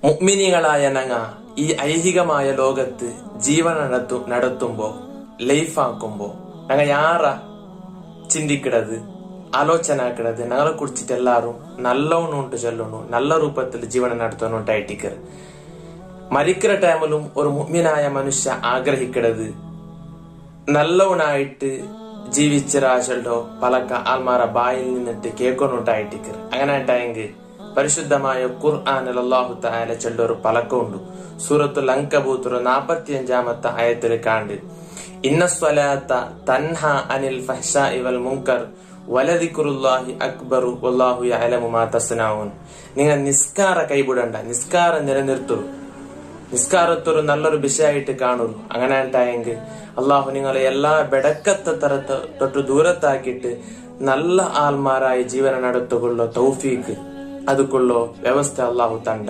മുഅ്മിനീങ്ങളായ ഞങ്ങ ഈ ഐഹികമായ ലോകത്ത് ജീവൻ നടത്തുമ്പോ ലൈഫാക്കുമ്പോ ഞങ്ങ യാറ ചിന്തിക്കിടത് ആലോചന ആക്കിടത് ഞങ്ങളെ കുറിച്ചിട്ട് എല്ലാരും നല്ലവണ്ണുണ്ട് ചൊല്ലണു, നല്ല രൂപത്തിൽ ജീവന നടത്തണുണ്ടായിട്ടിക്കർ. മരിക്കുന്ന ടൈമിലും ഒരു മുഅ്മിനായ മനുഷ്യ ആഗ്രഹിക്കിടത് നല്ലവനായിട്ട് ജീവിച്ചൊരാശല്ലോ പലക്ക ആൽമാര ബായിൽ നിന്നിട്ട് കേൾക്കൊന്നുണ്ടായിട്ടിക്കർ. അങ്ങനെ ആയിട്ടെങ്കിൽ പരിശുദ്ധമായ ഖുർആനിൽ അല്ലാഹു തആല ചൊല്ലൊരു പലക്കുണ്ട്. സൂറത്തുൽ അൻകബൂത്ത് 45 ആയത്തിൽ കാണ്ട് ഇന്ന സ്വലാത്ത തൻഹ അനിൽ ഫഹ്ശാഇ വൽ മുൻകർ വലദിക്റുല്ലാഹി അക്ബറു വല്ലാഹു യഅലമു മാ തസ്നഊൻ. നിങ്ങൾ നിസ്കാര കൈവിടണ്ട, നിസ്കാരം നിലനിർത്തൂ, നിസ്കാരത്തൊരു നല്ലൊരു വിഷയമായിട്ട് കാണുള്ളൂ. അങ്ങനെ ഉണ്ടായെങ്കിൽ അള്ളാഹു നിങ്ങളെ എല്ലാ ബെടക്കത്തെ തരത്ത് തൊട്ട് ദൂരത്താക്കിയിട്ട് നല്ല ആൽമാരായി ജീവന നടത്തുകൊള്ളോ തൗഫീക്ക് അതുകൊള്ളോ വ്യവസ്ഥ അള്ളാഹു തണ്ട.